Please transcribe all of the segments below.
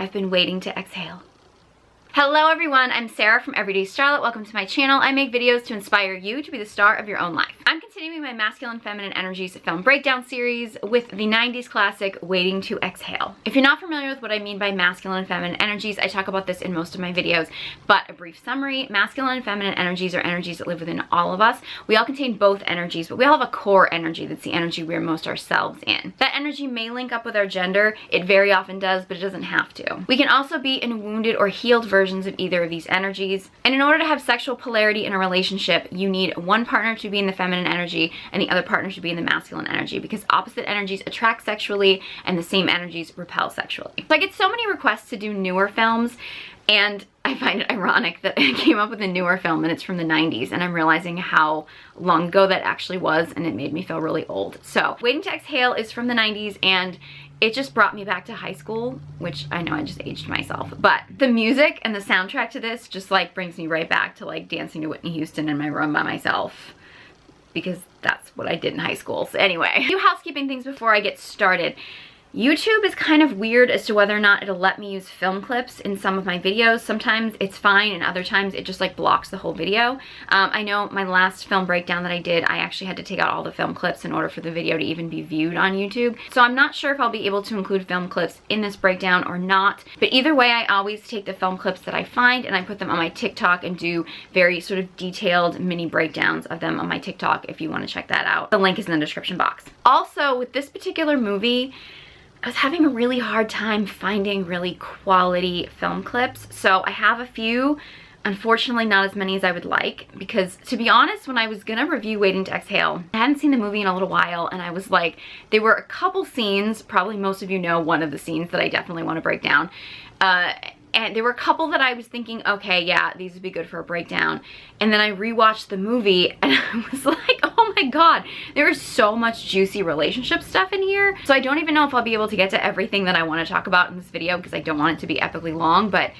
I've been waiting to exhale. Hello everyone, I'm Sarah from Everyday Starlet. Welcome to my channel. I make videos to inspire you to be the star of your own life. I'm continuing my masculine feminine energies film breakdown series with the 90s classic Waiting to Exhale. If you're not familiar with what I mean by masculine and feminine energies, I talk about this in most of my videos, but a brief summary: masculine and feminine energies are energies that live within all of us. We all contain both energies, but we all have a core energy that's the energy we're most ourselves in. That energy may link up with our gender. It very often does, but it doesn't have to. We can also be in wounded or healed versions of either of these energies. And in order to have sexual polarity in a relationship, you need one partner to be in the feminine energy and the other partner to be in the masculine energy, because opposite energies attract sexually and the same energies repel sexually. So I get so many requests to do newer films, and I find it ironic that I came up with a newer film and it's from the 90s, and I'm realizing how long ago that actually was, and it made me feel really old. So Waiting to Exhale is from the 90s, and it just brought me back to high school, which I know I just aged myself. But the music and the soundtrack to this just like brings me right back to like dancing to Whitney Houston in my room by myself, because that's what I did in high school. So anyway, a few housekeeping things before I get started. YouTube is kind of weird as to whether or not it'll let me use film clips in some of my videos. Sometimes it's fine, and other times it just like blocks the whole video. I know my last film breakdown that I did, I actually had to take out all the film clips in order for the video to even be viewed on YouTube. So I'm not sure if I'll be able to include film clips in this breakdown or not, but either way, I always take the film clips that I find and I put them on my TikTok and do very sort of detailed mini breakdowns of them on my TikTok if you want to check that out. The link is in the description box. Also, with this particular movie, I was having a really hard time finding really quality film clips. So I have a few, unfortunately not as many as I would like, because to be honest, when I was gonna review Waiting to Exhale, I hadn't seen the movie in a little while, and I was like, there were a couple scenes, probably most of you know one of the scenes that I definitely want to break down. And there were a couple that I was thinking, okay, yeah, these would be good for a breakdown. And then I rewatched the movie and I was like, oh my God, there is so much juicy relationship stuff in here. So I don't even know if I'll be able to get to everything that I want to talk about in this video, because I don't want it to be epically long, but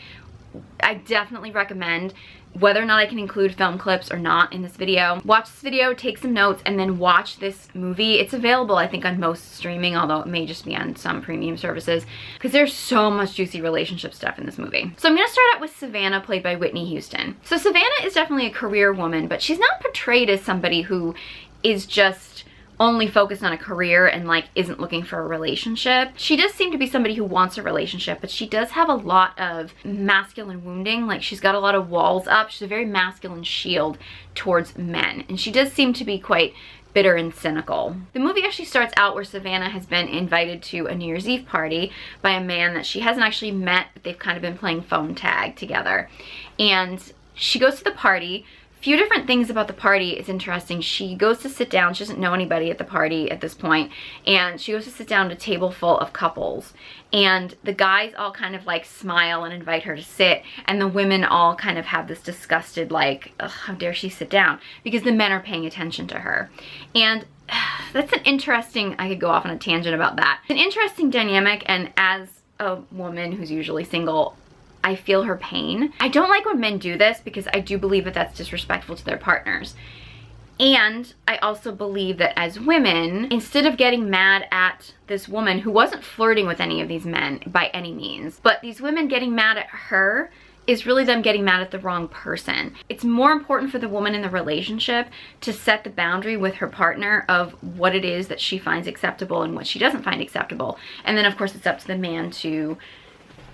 I definitely recommend, whether or not I can include film clips or not in this video, watch this video, take some notes, and then watch this movie. It's available, I think, on most streaming, although it may just be on some premium services, because there's so much juicy relationship stuff in this movie. So I'm gonna start out with Savannah, played by Whitney Houston. So Savannah is definitely a career woman, but she's not portrayed as somebody who is just only focused on a career and like isn't looking for a relationship. She does seem to be somebody who wants a relationship, but she does have a lot of masculine wounding. Like, she's got a lot of walls up. She's a very masculine shield towards men, and she does seem to be quite bitter and cynical. The movie actually starts out where Savannah has been invited to a New Year's Eve party by a man that she hasn't actually met, but they've kind of been playing phone tag together. And she goes to the party. Few different things about the party is interesting. She goes to sit down. She doesn't know anybody at the party at this point, and she goes to sit down at a table full of couples, and the guys all kind of like smile and invite her to sit, and the women all kind of have this disgusted like, ugh, how dare she sit down, because the men are paying attention to her. And that's an interesting, I could go off on a tangent about that. It's an interesting dynamic, and as a woman who's usually single, I feel her pain. I don't like when men do this, because I do believe that that's disrespectful to their partners. And I also believe that as women, instead of getting mad at this woman who wasn't flirting with any of these men by any means, but these women getting mad at her is really them getting mad at the wrong person. It's more important for the woman in the relationship to set the boundary with her partner of what it is that she finds acceptable and what she doesn't find acceptable. And then of course it's up to the man to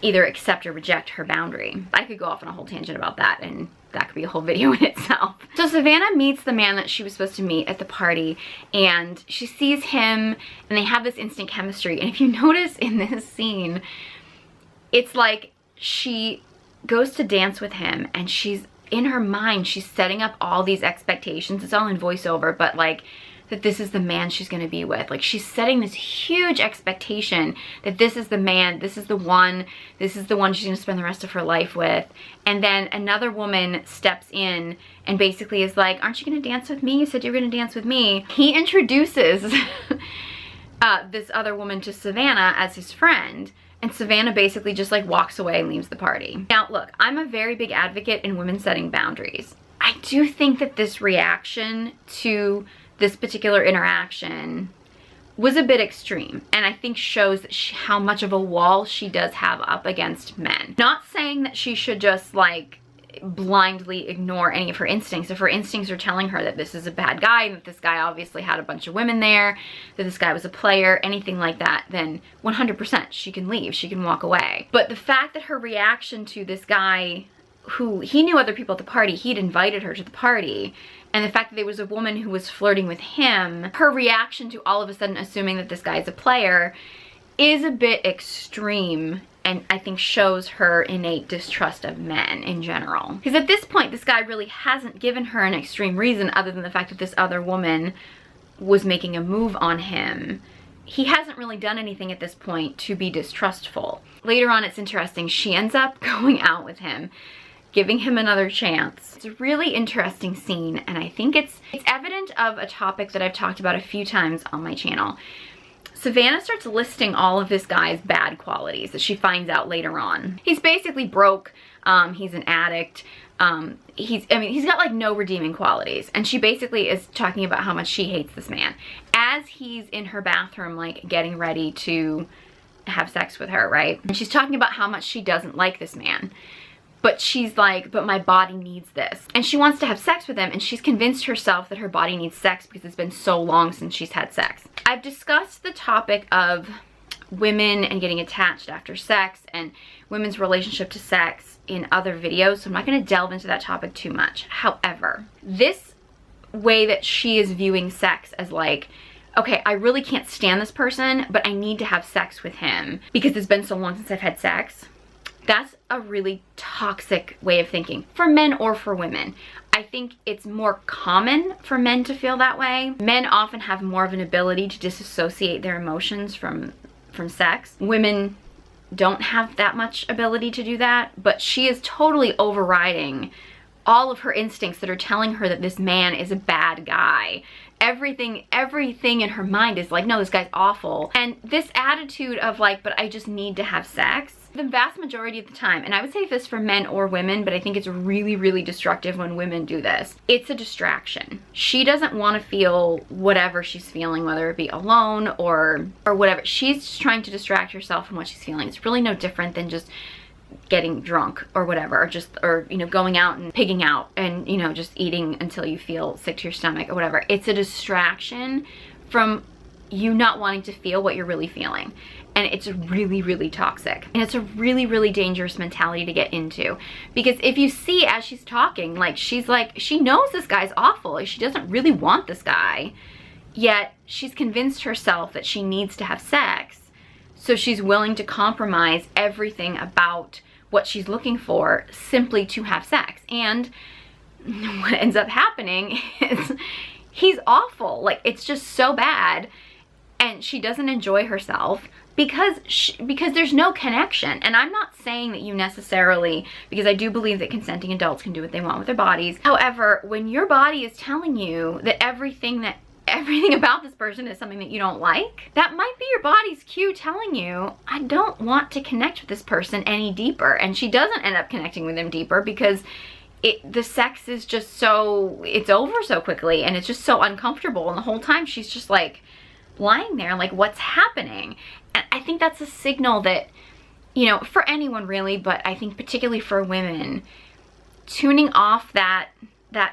either accept or reject her boundary. I could go off on a whole tangent about that, and that could be a whole video in itself. So Savannah meets the man that she was supposed to meet at the party, and she sees him, and they have this instant chemistry. And if you notice in this scene, it's like she goes to dance with him, and she's, in her mind, she's setting up all these expectations. It's all in voiceover, but like, that this is the man she's gonna be with. Like, she's setting this huge expectation that this is the man, this is the one she's gonna spend the rest of her life with. And then another woman steps in and basically is like, aren't you gonna dance with me? You said you were gonna dance with me. He introduces this other woman to Savannah as his friend, and Savannah basically just like walks away and leaves the party. Now look, I'm a very big advocate in women setting boundaries. I do think that this reaction to this particular interaction was a bit extreme, and I think shows that how much of a wall she does have up against men. Not saying that she should just like blindly ignore any of her instincts. If her instincts are telling her that this is a bad guy, and that this guy obviously had a bunch of women there, that this guy was a player, anything like that, then 100% she can leave, she can walk away. But the fact that her reaction to this guy, who he knew other people at the party, he'd invited her to the party, and the fact that there was a woman who was flirting with him, her reaction to all of a sudden assuming that this guy's a player is a bit extreme, and I think shows her innate distrust of men in general. Because at this point, this guy really hasn't given her an extreme reason other than the fact that this other woman was making a move on him. He hasn't really done anything at this point to be distrustful. Later on, it's interesting, she ends up going out with him, giving him another chance. It's a really interesting scene, and I think it's evident of a topic that I've talked about a few times on my channel. Savannah starts listing all of this guy's bad qualities that she finds out later on. He's basically broke, he's an addict, he's got like no redeeming qualities, and she basically is talking about how much she hates this man as he's in her bathroom like getting ready to have sex with her, right? And she's talking about how much she doesn't like this man. But she's like, but my body needs this. And she wants to have sex with him, and she's convinced herself that her body needs sex because it's been so long since she's had sex. I've discussed the topic of women and getting attached after sex and women's relationship to sex in other videos, so I'm not going to delve into that topic too much. However, this way that she is viewing sex as like, okay, I really can't stand this person, but I need to have sex with him because it's been so long since I've had sex. That's a really toxic way of thinking for men or for women. I think it's more common for men to feel that way. Men often have more of an ability to disassociate their emotions from sex. Women don't have that much ability to do that, but she is totally overriding all of her instincts that are telling her that this man is a bad guy. Everything in her mind is like, no, this guy's awful. And this attitude of like, but I just need to have sex, the vast majority of the time, and I would say this for men or women, but I think it's really, really destructive when women do this. It's a distraction. She doesn't want to feel whatever she's feeling, whether it be alone or whatever. She's just trying to distract herself from what she's feeling. It's really no different than just getting drunk or whatever, or you know, going out and pigging out and, you know, just eating until you feel sick to your stomach or whatever. It's a distraction from you not wanting to feel what you're really feeling. And it's really, really toxic. And it's a really, really dangerous mentality to get into. Because if you see as she's talking, like she's like, she knows this guy's awful. Like, she doesn't really want this guy. Yet she's convinced herself that she needs to have sex. So she's willing to compromise everything about what she's looking for simply to have sex. And what ends up happening is he's awful. Like, it's just so bad. And she doesn't enjoy herself because there's no connection. And I'm not saying that you necessarily, because I do believe that consenting adults can do what they want with their bodies. However, when your body is telling you that everything about this person is something that you don't like, that might be your body's cue telling you, I don't want to connect with this person any deeper. And she doesn't end up connecting with him deeper because the sex is just so, it's over so quickly and it's just so uncomfortable. And the whole time she's just like lying there like, what's happening? And I think that's a signal that, you know, for anyone really, but I think particularly for women, tuning off that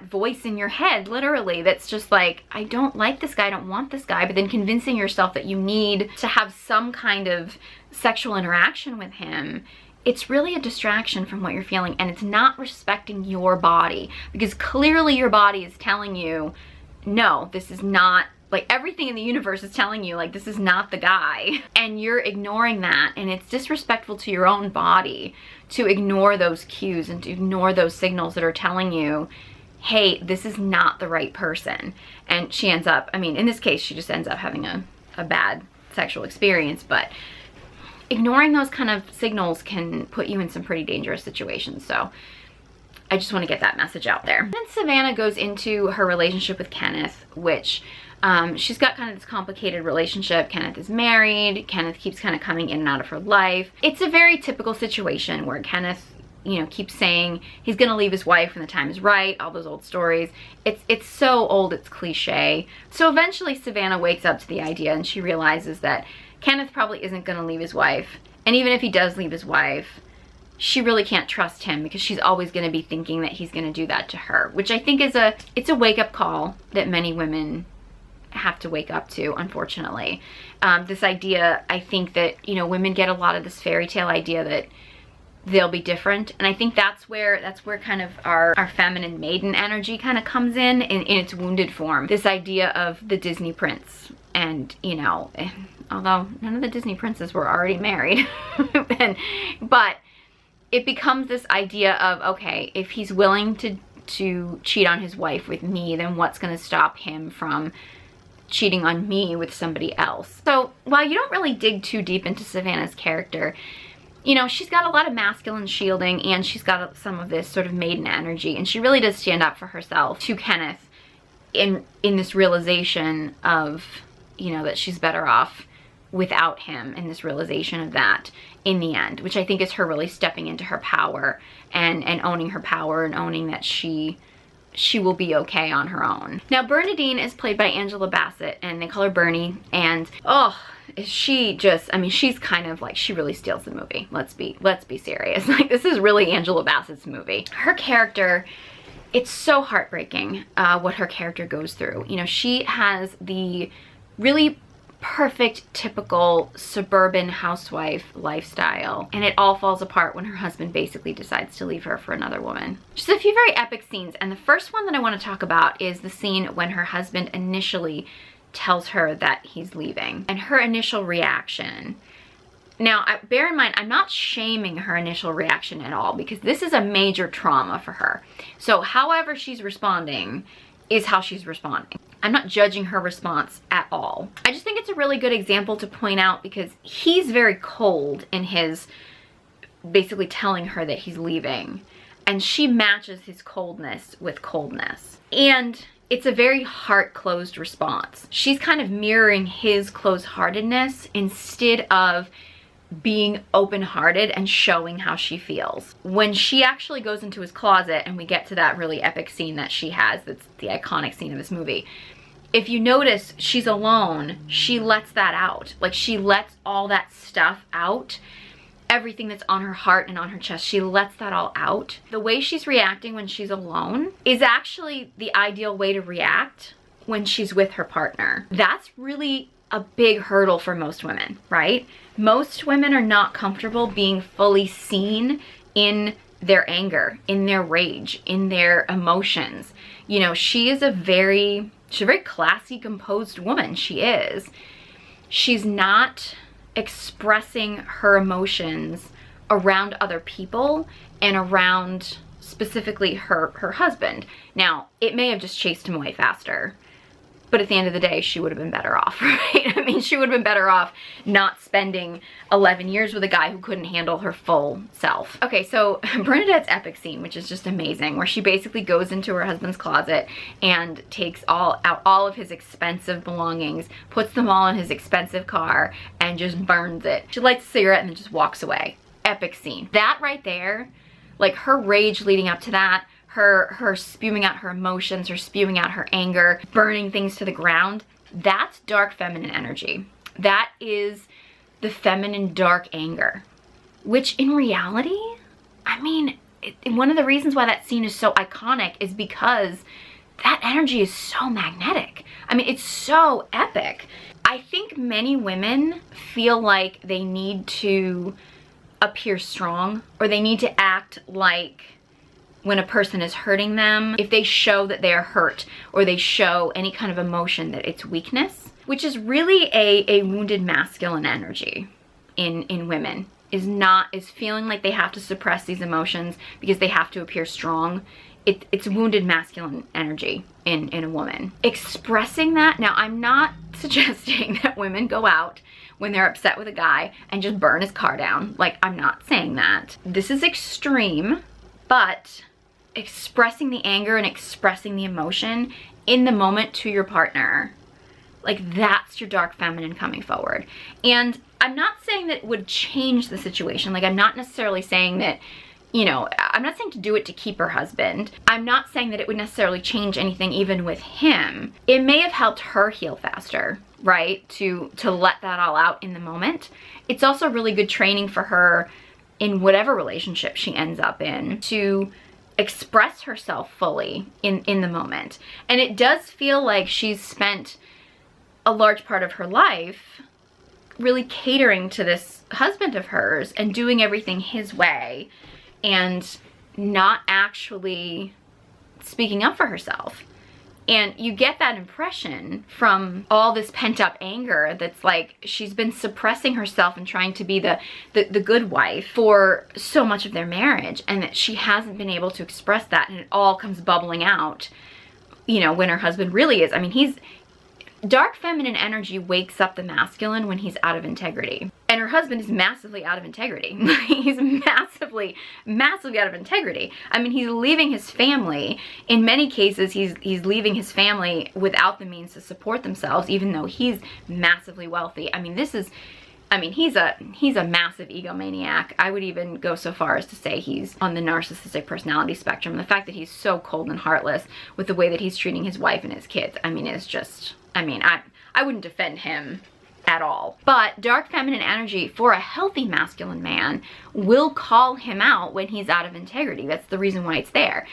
voice in your head, literally, that's just like, I don't like this guy, I don't want this guy, but then convincing yourself that you need to have some kind of sexual interaction with him, it's really a distraction from what you're feeling, and it's not respecting your body, because clearly your body is telling you, no, this is not, like, everything in the universe is telling you, like, this is not the guy, and you're ignoring that, and it's disrespectful to your own body to ignore those cues and to ignore those signals that are telling you, hey, this is not the right person. And she ends up, I mean, in this case, she just ends up having a bad sexual experience, but ignoring those kind of signals can put you in some pretty dangerous situations. So I just want to get that message out there. Then Savannah goes into her relationship with Kenneth, which she's got kind of this complicated relationship. Kenneth is married. Kenneth keeps kind of coming in and out of her life. It's a very typical situation where Kenneth you know, keeps saying he's gonna leave his wife when the time is right, all those old stories. It's so old, it's cliche. So eventually Savannah wakes up to the idea and she realizes that Kenneth probably isn't gonna leave his wife. And even if he does leave his wife, she really can't trust him because she's always gonna be thinking that he's gonna do that to her, which I think is it's a wake-up call that many women have to wake up to, unfortunately. This idea, I think that, you know, women get a lot of this fairy tale idea that they'll be different, and I think that's where kind of our feminine maiden energy kind of comes in its wounded form. This idea of the Disney prince, and you know, although none of the Disney princes were already married, but it becomes this idea of, okay, if he's willing to cheat on his wife with me, then what's going to stop him from cheating on me with somebody else? So while you don't really dig too deep into Savannah's character, you know, she's got a lot of masculine shielding and she's got some of this sort of maiden energy, and she really does stand up for herself to Kenneth in this realization of, you know, that she's better off without him, and this realization of that in the end, which I think is her really stepping into her power and owning her power and owning that she will be okay on her own. Now, Bernadine is played by Angela Bassett, and they call her Bernie, and oh, is she just, I mean, she's kind of like, she really steals the movie. Let's be serious. Like, this is really Angela Bassett's movie. Her character, it's so heartbreaking what her character goes through. You know, she has the really perfect, typical suburban housewife lifestyle, and it all falls apart when her husband basically decides to leave her for another woman. Just a few very epic scenes, and the first one that I want to talk about is the scene when her husband initially tells her that he's leaving, and her initial reaction. Now, bear in mind, I'm not shaming her initial reaction at all, because this is a major trauma for her. So however she's responding is how she's responding. I'm not judging her response at all. I just think it's a really good example to point out, because he's very cold in his basically telling her that he's leaving, and she matches his coldness with coldness. And it's a very heart-closed response. She's kind of mirroring his closed-heartedness instead of being open-hearted and showing how she feels. When she actually goes into his closet, and we get to that really epic scene that she has, that's the iconic scene of this movie, if you notice, she's alone, she lets that out. Like, she lets all that stuff out, everything that's on her heart and on her chest, she lets that all out. The way she's reacting when she's alone is actually the ideal way to react when she's with her partner. That's really a big hurdle for most women, right? Most women are not comfortable being fully seen in their anger, in their rage, in their emotions. You know, she's a very classy, composed woman. She is. She's not expressing her emotions around other people and around specifically her husband. Now, it may have just chased him away faster, but at the end of the day, she would have been better off, right? I mean, she would have been better off not spending 11 years with a guy who couldn't handle her full self. Okay, so Bernadette's epic scene, which is just amazing, where she basically goes into her husband's closet and takes out all of his expensive belongings, puts them all in his expensive car, and just burns it. She lights a cigarette and then just walks away. Epic scene. That right there, like her rage leading up to that, her spewing out her emotions, her spewing out her anger, burning things to the ground, that's dark feminine energy. That is the feminine dark anger, which in reality, I mean, one of the reasons why that scene is so iconic is because that energy is so magnetic. I mean, it's so epic. I think many women feel like they need to appear strong, or they need to act like when a person is hurting them, if they show that they are hurt or they show any kind of emotion, that it's weakness, which is really a wounded masculine energy in women, is feeling like they have to suppress these emotions because they have to appear strong. It's wounded masculine energy in a woman. Expressing that, now I'm not suggesting that women go out when they're upset with a guy and just burn his car down. Like, I'm not saying that. This is extreme, but expressing the anger and expressing the emotion in the moment to your partner, like, that's your dark feminine coming forward. And I'm not saying that it would change the situation. Like, I'm not necessarily saying that you know, I'm not saying to do it to keep her husband. I'm not saying that it would necessarily change anything even with him. It may have helped her heal faster, right? To let that all out in the moment. It's also really good training for her in whatever relationship she ends up in to express herself fully in the moment. And it does feel like she's spent a large part of her life really catering to this husband of hers and doing everything his way and not actually speaking up for herself. And you get that impression from all this pent-up anger that's like she's been suppressing herself and trying to be the good wife for so much of their marriage, and that she hasn't been able to express that, and it all comes bubbling out, you know, when her husband really is. I mean, dark feminine energy wakes up the masculine when he's out of integrity. And her husband is massively out of integrity. He's massively out of integrity. I mean, he's leaving his family. In many cases, he's leaving his family without the means to support themselves, even though he's massively wealthy. I mean, he's a massive egomaniac. I would even go so far as to say he's on the narcissistic personality spectrum. The fact that he's so cold and heartless with the way that he's treating his wife and his kids, I mean, it's just, I mean, I wouldn't defend him at all. But dark feminine energy for a healthy masculine man will call him out when he's out of integrity. That's the reason why it's there.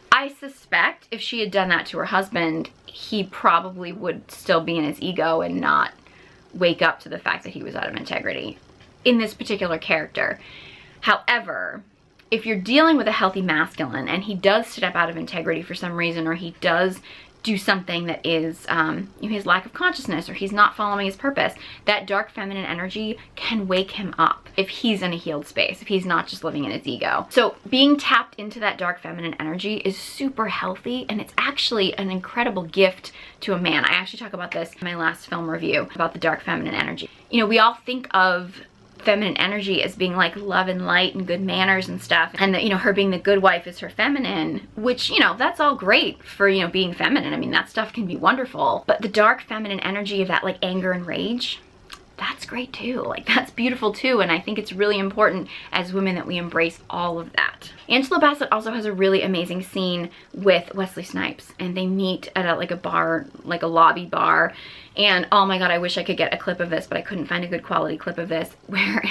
I suspect if she had done that to her husband, he probably would still be in his ego and not wake up to the fact that he was out of integrity in this particular character. However, if you're dealing with a healthy masculine and he does step out of integrity for some reason, or he does do something that is his lack of consciousness, or he's not following his purpose, that dark feminine energy can wake him up if he's in a healed space, if he's not just living in his ego. So being tapped into that dark feminine energy is super healthy, and it's actually an incredible gift to a man. I actually talk about this in my last film review about the dark feminine energy. You know, we all think of feminine energy as being like love and light and good manners and stuff, and that, you know, her being the good wife is her feminine, which, you know, that's all great for, you know, being feminine. I mean, that stuff can be wonderful, but the dark feminine energy of that, like anger and rage, that's great too. Like, that's beautiful too, and I think it's really important as women that we embrace all of that. Angela Bassett also has a really amazing scene with Wesley Snipes, and they meet at a bar, like a lobby bar, and oh my god, I wish I could get a clip of this, but I couldn't find a good quality clip of this, where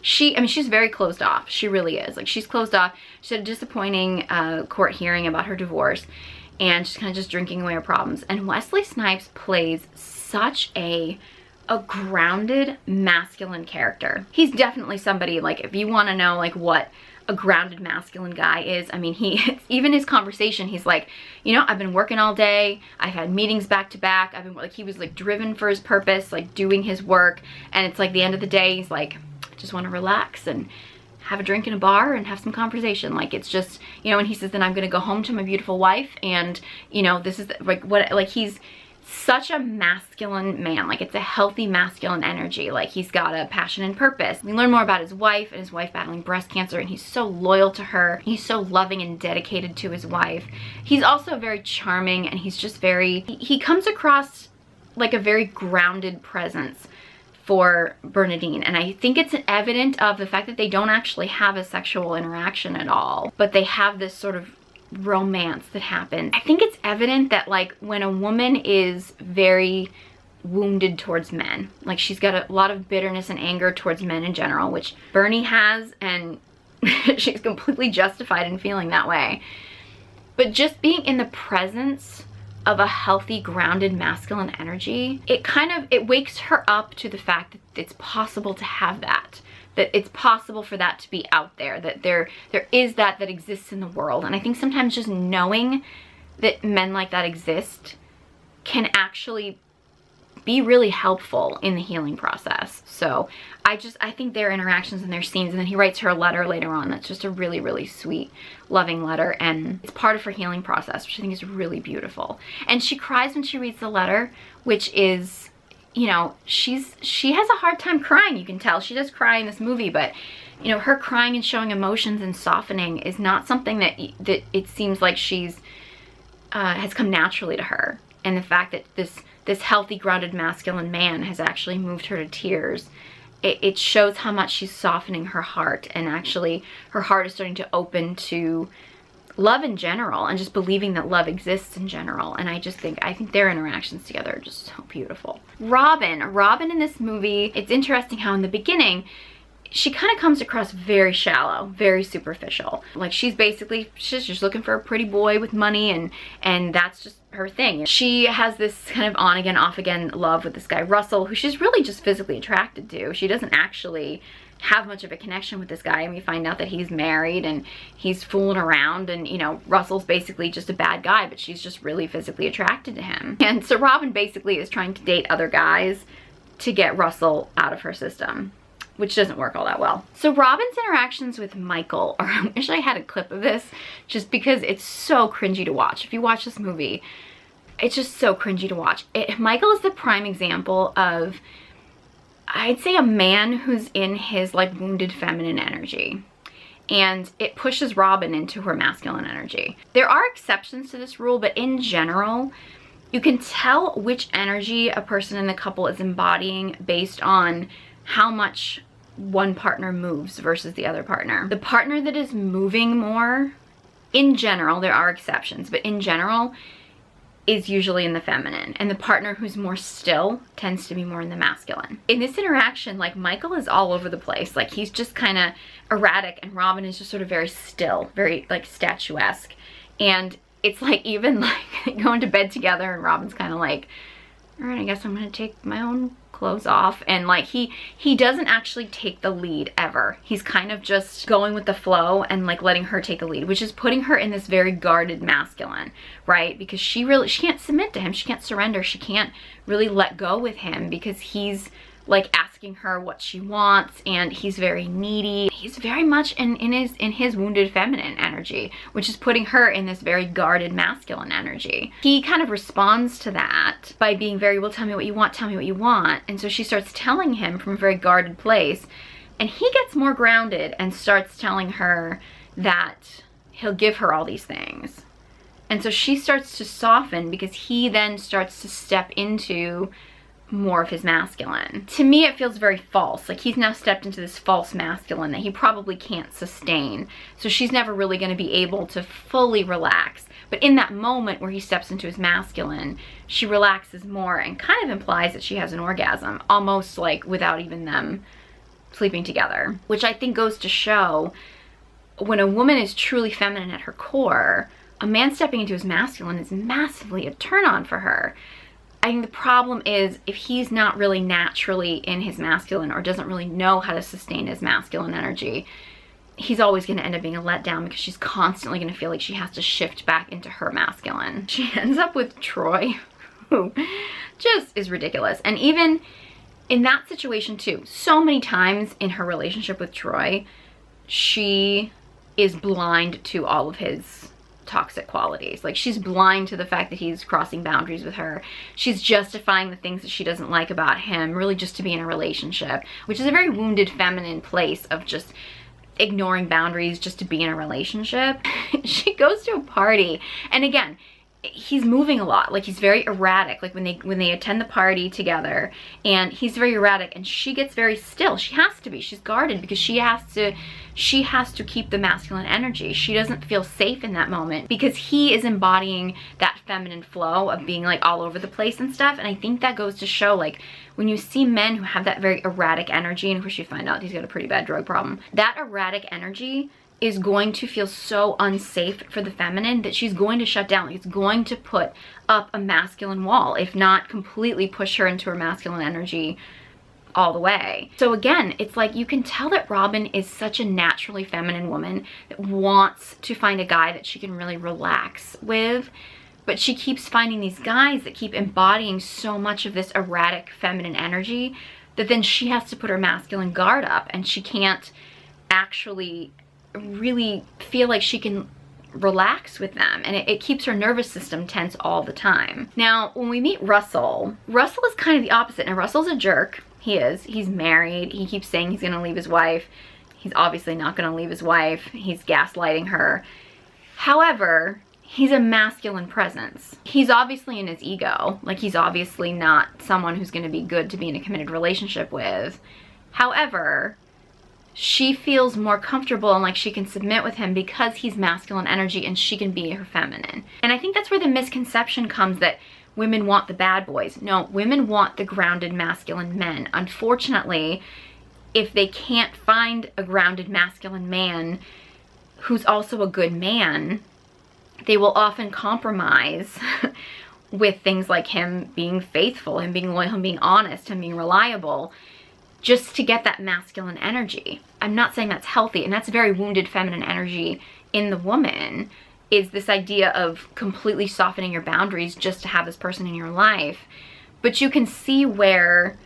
she's very closed off. She really is. Like, she's closed off. She had a disappointing court hearing about her divorce, and she's kind of just drinking away her problems. And Wesley Snipes plays such a grounded masculine character. He's definitely somebody, like, if you want to know like what a grounded masculine guy is, I mean, even his conversation, he's like, you know, I've been working all day, I've had meetings back to back, I've been like, he was like driven for his purpose, like doing his work, and it's like the end of the day, he's like, I just want to relax and have a drink in a bar and have some conversation. Like, it's just, you know, and he says, then I'm gonna go home to my beautiful wife, and, you know, this is like what, like, he's such a masculine man. Like, it's a healthy masculine energy. Like, he's got a passion and purpose. We learn more about his wife, and his wife battling breast cancer, and he's so loyal to her. He's so loving and dedicated to his wife. He's also very charming, and he's just very, he comes across like a very grounded presence for Bernadine, and I think it's evident of the fact that they don't actually have a sexual interaction at all, but they have this sort of romance that happens. I think it's evident that, like, when a woman is very wounded towards men, like, she's got a lot of bitterness and anger towards men in general, which Bernie has, and she's completely justified in feeling that way, but just being in the presence of a healthy, grounded masculine energy, it wakes her up to the fact that it's possible to have that it's possible for that to be out there, that there is that exists in the world. And I think sometimes just knowing that men like that exist can actually be really helpful in the healing process. So I think their interactions and their scenes, and then he writes her a letter later on that's just a really, really sweet, loving letter, and it's part of her healing process, which I think is really beautiful. And she cries when she reads the letter, which is, you know, she has a hard time crying. You can tell she does cry in this movie, but, you know, her crying and showing emotions and softening is not something that it seems like she's has come naturally to her. And the fact that this healthy, grounded, masculine man has actually moved her to tears it shows how much she's softening her heart, and actually her heart is starting to open to love in general and just believing that love exists in general. And I think their interactions together are just so beautiful. Robin in this movie, it's interesting how in the beginning she kind of comes across very shallow, very superficial. Like she's just looking for a pretty boy with money, and that's just her thing. She has this kind of on again, off again love with this guy Russell, who she's really just physically attracted to. She doesn't actually have much of a connection with this guy, and we find out that he's married and he's fooling around, and you know, Russell's basically just a bad guy, but she's just really physically attracted to him. And so Robin basically is trying to date other guys to get Russell out of her system, which doesn't work all that well. So Robin's interactions with Michael, or I wish I had a clip of this, just because it's so cringy to watch. If you watch this movie, it's just so cringy to watch. Michael is the prime example of, I'd say, a man who's in his like wounded feminine energy, and it pushes Robin into her masculine energy. There are exceptions to this rule, but in general, you can tell which energy a person in the couple is embodying based on how much one partner moves versus the other partner. The partner that is moving more, in general, there are exceptions, but in general, is usually in the feminine, and the partner who's more still tends to be more in the masculine. In this interaction, like, Michael is all over the place. Like, he's just kind of erratic, and Robin is just sort of very still, very like statuesque. And it's like, even like going to bed together, and Robin's kind of like, all right, I guess I'm gonna take my own clothes off. And like he doesn't actually take the lead ever. He's kind of just going with the flow and like letting her take the lead, which is putting her in this very guarded masculine, right? Because she can't submit to him, she can't surrender, she can't really let go with him, because he's like asking her what she wants, and he's very needy. He's very much in his wounded feminine energy, which is putting her in this very guarded masculine energy. He kind of responds to that by being very, well, tell me what you want, tell me what you want. And so she starts telling him from a very guarded place, and he gets more grounded and starts telling her that he'll give her all these things. And so she starts to soften, because he then starts to step into more of his masculine. To me, it feels very false. Like, he's now stepped into this false masculine that he probably can't sustain. So she's never really going to be able to fully relax. But in that moment where he steps into his masculine, she relaxes more and kind of implies that she has an orgasm, almost like without even them sleeping together. Which I think goes to show, when a woman is truly feminine at her core, a man stepping into his masculine is massively a turn on for her. I think the problem is, if he's not really naturally in his masculine, or doesn't really know how to sustain his masculine energy, he's always going to end up being a letdown, because she's constantly going to feel like she has to shift back into her masculine. She ends up with Troy, who just is ridiculous. And even in that situation too, so many times in her relationship with Troy, she is blind to all of his toxic qualities. Like, she's blind to the fact that he's crossing boundaries with her. She's justifying the things that she doesn't like about him, really just to be in a relationship, which is a very wounded feminine place of just ignoring boundaries just to be in a relationship. She goes to a party, and again, he's moving a lot. Like, he's very erratic. Like, when they attend the party together, and he's very erratic, and she gets very still. She has to be. She's guarded, because she has to keep the masculine energy. She doesn't feel safe in that moment, because he is embodying that feminine flow of being like all over the place and stuff. And I think that goes to show, like, when you see men who have that very erratic energy, and of course you find out he's got a pretty bad drug problem, that erratic energy is going to feel so unsafe for the feminine that she's going to shut down. Like, it's going to put up a masculine wall, if not completely push her into her masculine energy all the way. So again, it's like, you can tell that Robin is such a naturally feminine woman that wants to find a guy that she can really relax with, but she keeps finding these guys that keep embodying so much of this erratic feminine energy that then she has to put her masculine guard up, and she can't actually really feel like she can relax with them, and it keeps her nervous system tense all the time. Now, when we meet Russell is kind of the opposite. Now, Russell's a jerk. He's married. He keeps saying he's gonna leave his wife. He's obviously not gonna leave his wife. He's gaslighting her. However, he's a masculine presence. He's obviously in his ego. Like, he's obviously not someone who's gonna be good to be in a committed relationship with. However, she feels more comfortable and like she can submit with him because he's masculine energy and she can be her feminine. And I think that's where the misconception comes that women want the bad boys. No, women want the grounded masculine men. Unfortunately, if they can't find a grounded masculine man who's also a good man, they will often compromise with things like him being faithful, him being loyal, him being honest, him being reliable, just to get that masculine energy. I'm not saying that's healthy, and that's very wounded feminine energy in the woman, is this idea of completely softening your boundaries just to have this person in your life. But you can see where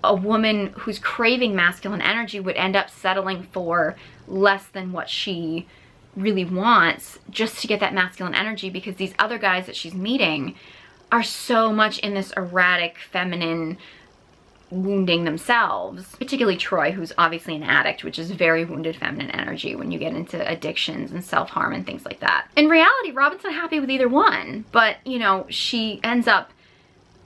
a woman who's craving masculine energy would end up settling for less than what she really wants just to get that masculine energy, because these other guys that she's meeting are so much in this erratic feminine wounding themselves, particularly Troy, who's obviously an addict, which is very wounded feminine energy when you get into addictions and self-harm and things like that. In reality, Robin's not happy with either one, but you know, she ends up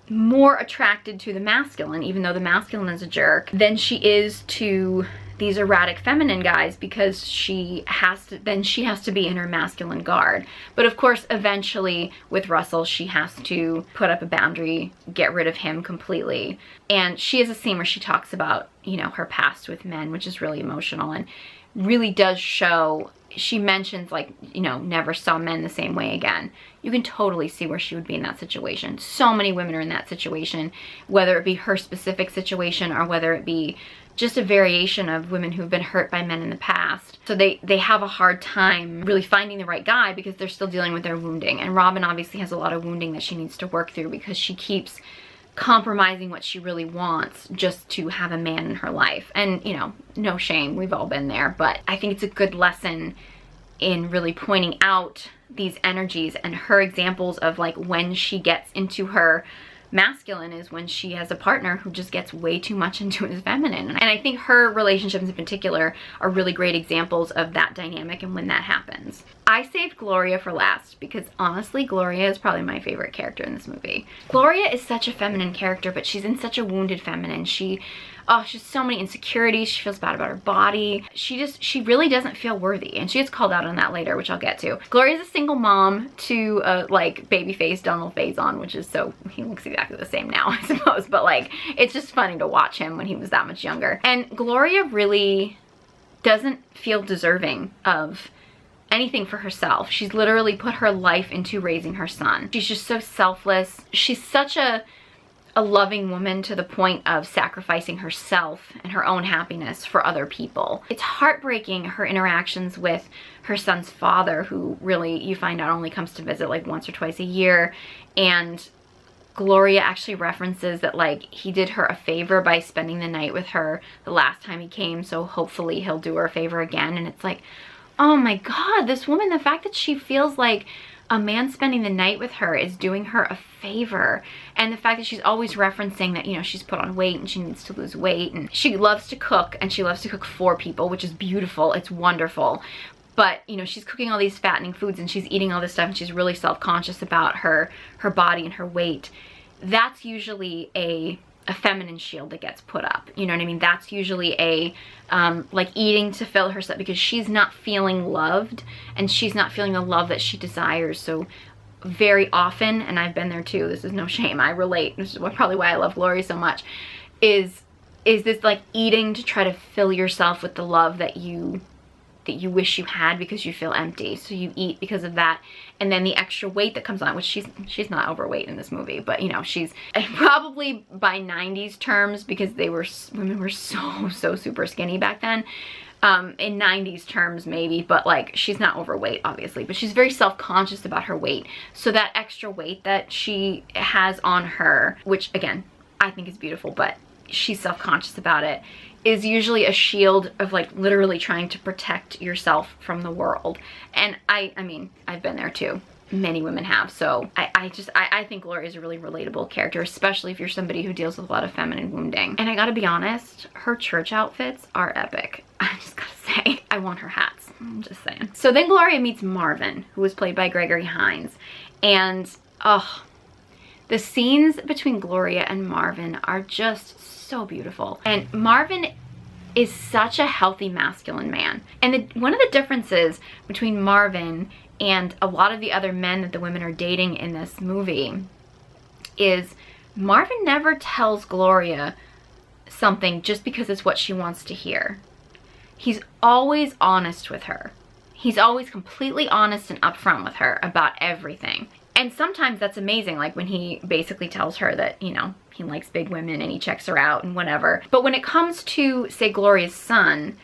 more attracted to the masculine, even though the masculine is a jerk, than she is to these erratic feminine guys, because she has to be in her masculine guard. But of course, eventually with Russell, she has to put up a boundary, get rid of him completely. And she has a scene where she talks about, you know, her past with men, which is really emotional and really does show. She mentions, like, you know, never saw men the same way again. You can totally see where she would be in that situation. So many women are in that situation, whether it be her specific situation or whether it be just a variation of women who've been hurt by men in the past. So they have a hard time really finding the right guy because they're still dealing with their wounding. And Robin obviously has a lot of wounding that she needs to work through because she keeps compromising what she really wants just to have a man in her life. And, you know, no shame, we've all been there, but I think it's a good lesson in really pointing out these energies, and her examples of like when she gets into her masculine is when she has a partner who just gets way too much into his feminine. And I think her relationships in particular are really great examples of that dynamic and when that happens. I saved Gloria for last because honestly, Gloria is probably my favorite character in this movie. Gloria is such a feminine character, but she's in such a wounded feminine. She has so many insecurities. She feels bad about her body. She really doesn't feel worthy. And she gets called out on that later, which I'll get to. Gloria's a single mom to like babyface Donald Faison, which is so, he looks exactly the same now, I suppose. But like, it's just funny to watch him when he was that much younger. And Gloria really doesn't feel deserving of anything for herself. She's literally put her life into raising her son. She's just so selfless. She's such a loving woman to the point of sacrificing herself and her own happiness for other people. It's heartbreaking, her interactions with her son's father, who really, you find out, only comes to visit like once or twice a year. And Gloria actually references that like he did her a favor by spending the night with her the last time he came, so hopefully he'll do her a favor again. And it's like, oh my God, this woman, the fact that she feels like a man spending the night with her is doing her a favor. And the fact that she's always referencing that, you know, she's put on weight and she needs to lose weight, and she loves to cook, and she loves to cook for people, which is beautiful. It's wonderful. But, you know, she's cooking all these fattening foods and she's eating all this stuff and she's really self-conscious about her body and her weight. That's usually a feminine shield that gets put up. You know what I mean? That's usually a like eating to fill herself because she's not feeling loved and she's not feeling the love that she desires. So very often, and I've been there too, this is no shame, I relate, this is probably why I love Gloria so much, is this like eating to try to fill yourself with the love that you wish you had because you feel empty. So you eat because of that. And then the extra weight that comes on, which she's not overweight in this movie, but you know, she's probably by 90s terms, because women were so super skinny back then. In 90s terms maybe, but like she's not overweight obviously, but she's very self-conscious about her weight. So that extra weight that she has on her, which again, I think is beautiful, but she's self-conscious about it, is usually a shield of like literally trying to protect yourself from the world. And I mean, I've been there too. Many women have. So I think Gloria is a really relatable character, especially if you're somebody who deals with a lot of feminine wounding. And I gotta be honest, her church outfits are epic. I just gotta say, I want her hats. I'm just saying. So then Gloria meets Marvin, who was played by Gregory Hines. And the scenes between Gloria and Marvin are just so beautiful. And Marvin is such a healthy masculine man. And one of the differences between Marvin and a lot of the other men that the women are dating in this movie is Marvin never tells Gloria something just because it's what she wants to hear. He's always honest with her. He's always completely honest and upfront with her about everything. And sometimes that's amazing, like when he basically tells her that, you know, he likes big women and he checks her out and whatever. But when it comes to, say, Gloria's son,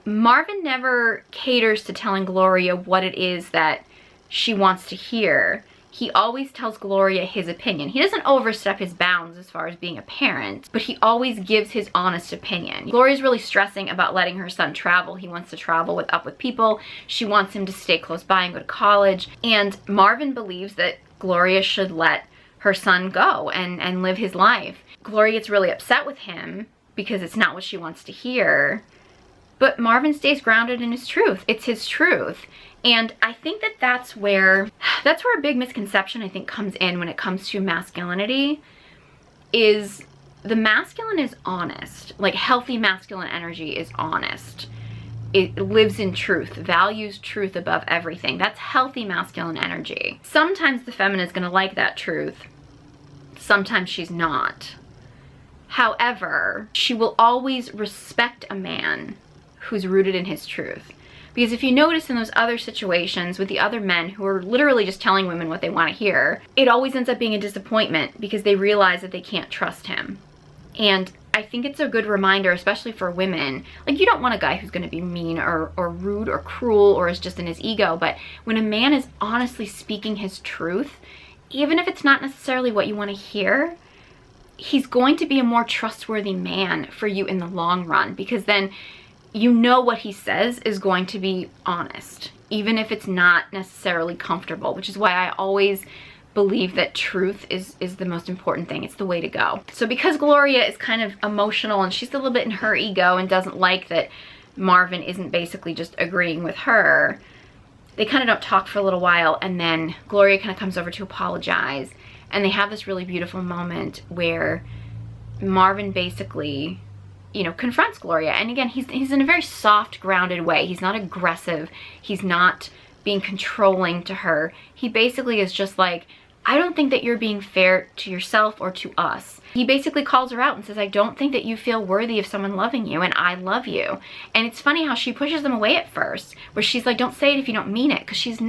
Marvin never caters to telling Gloria what it is that she wants to hear. He always tells Gloria his opinion. He doesn't overstep his bounds as far as being a parent, but he always gives his honest opinion. Gloria's really stressing about letting her son travel. He wants to travel with people. She wants him to stay close by and go to college. And Marvin believes that Gloria should let her son go and live his life. Gloria gets really upset with him because it's not what she wants to hear. But Marvin stays grounded in his truth. It's his truth. And I think that that's where a big misconception I think comes in when it comes to masculinity, is the masculine is honest. Like, healthy masculine energy is honest. It lives in truth, values truth above everything. That's healthy masculine energy. Sometimes the feminine is gonna like that truth. Sometimes she's not. However, she will always respect a man who's rooted in his truth. Because if you notice in those other situations with the other men who are literally just telling women what they want to hear, it always ends up being a disappointment because they realize that they can't trust him. And I think it's a good reminder, especially for women. Like, you don't want a guy who's going to be mean or rude or cruel or is just in his ego. But when a man is honestly speaking his truth, even if it's not necessarily what you want to hear, he's going to be a more trustworthy man for you in the long run, because then you know what he says is going to be honest, even if it's not necessarily comfortable, which is why I always believe that truth is the most important thing. It's the way to go. So because Gloria is kind of emotional and she's a little bit in her ego and doesn't like that Marvin isn't basically just agreeing with her, they kind of don't talk for a little while, and then Gloria kind of comes over to apologize, and they have this really beautiful moment where Marvin basically, you know, confronts Gloria. And again, he's in a very soft, grounded way. He's not aggressive. He's not being controlling to her. He basically is just like, I don't think that you're being fair to yourself or to us. He basically calls her out and says, I don't think that you feel worthy of someone loving you, and I love you. And it's funny how she pushes them away at first, where she's like, don't say it if you don't mean it, because she's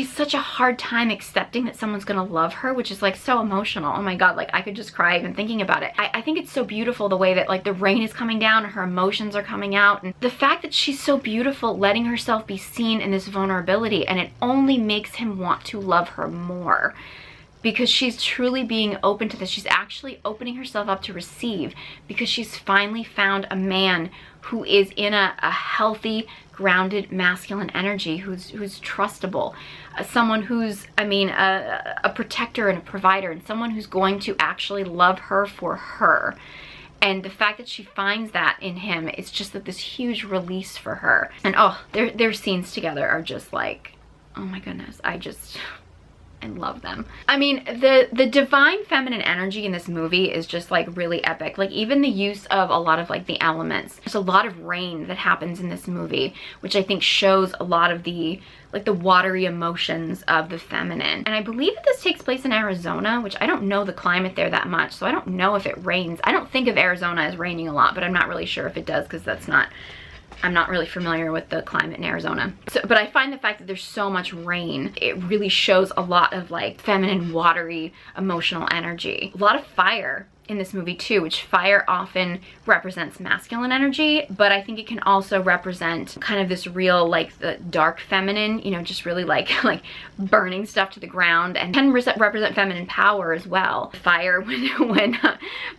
such a hard time accepting that someone's gonna love her, which is like so emotional. Oh my God, like I could just cry even thinking about it. I think it's so beautiful the way that like the rain is coming down and her emotions are coming out, and the fact that she's so beautiful letting herself be seen in this vulnerability, and it only makes him want to love her more because she's truly being open to this. She's actually opening herself up to receive, because she's finally found a man who is in a healthy, grounded masculine energy, who's trustable, someone who's, I mean, a protector and a provider, and someone who's going to actually love her for her. And the fact that she finds that in him is just that this huge release for her. And oh, their scenes together are just like, oh my goodness, I love them. I mean, the divine feminine energy in this movie is just like really epic. Like even the use of a lot of like the elements. There's a lot of rain that happens in this movie, which I think shows a lot of the like the watery emotions of the feminine. And I believe that this takes place in Arizona, which I don't know the climate there that much, so I don't know if it rains. I don't think of Arizona as raining a lot, but I'm not really sure if it does, because I'm not really familiar with the climate in Arizona. But I find the fact that there's so much rain, it really shows a lot of like feminine, watery, emotional energy. A lot of fire in this movie too, which fire often represents masculine energy, but I think it can also represent kind of this real like the dark feminine, you know, just really like burning stuff to the ground, and can represent feminine power as well. Fire when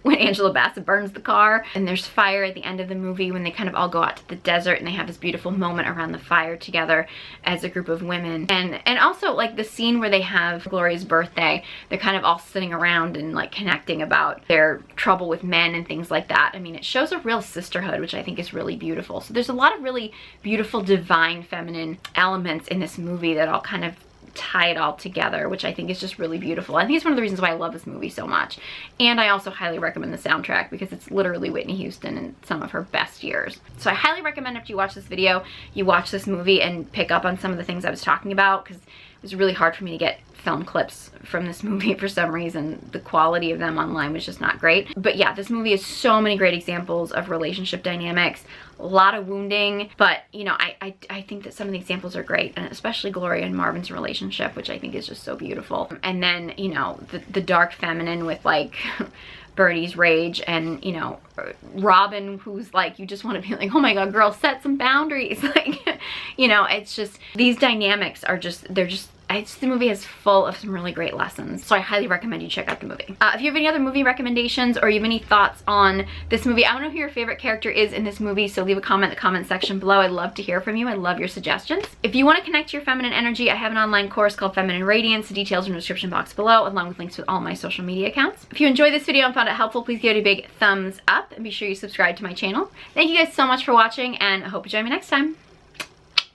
Angela Bassett burns the car, and there's fire at the end of the movie when they kind of all go out to the desert and they have this beautiful moment around the fire together as a group of women. And also like the scene where they have Gloria's birthday, they're kind of all sitting around and like connecting about their trouble with men and things like that. I mean, it shows a real sisterhood, which I think is really beautiful. So there's a lot of really beautiful divine feminine elements in this movie that all kind of tie it all together, which I think is just really beautiful. I think it's one of the reasons why I love this movie so much. And I also highly recommend the soundtrack because it's literally Whitney Houston in some of her best years. So I highly recommend after you watch this video, you watch this movie and pick up on some of the things I was talking about, because it was really hard for me to get film clips from this movie for some reason. The quality of them online was just not great. But yeah, this movie has so many great examples of relationship dynamics, a lot of wounding, but you know, I think that some of the examples are great, and especially Gloria and Marvin's relationship, which I think is just so beautiful. And then, you know, the dark feminine with like Birdie's rage, and you know, Robin, who's like, you just want to be like, oh my god, girl, set some boundaries. Like, you know, it's just, these dynamics are just, the movie is full of some really great lessons. So I highly recommend you check out the movie. If you have any other movie recommendations, or you have any thoughts on this movie, I want to know who your favorite character is in this movie, so leave a comment in the comment section below. I'd love to hear from you. I love your suggestions. If you want to connect to your feminine energy, I have an online course called Feminine Radiance. The details are in the description box below, along with links with all my social media accounts. If you enjoyed this video and found it helpful, please give it a big thumbs up, and be sure you subscribe to my channel. Thank you guys so much for watching, and I hope you join me next time.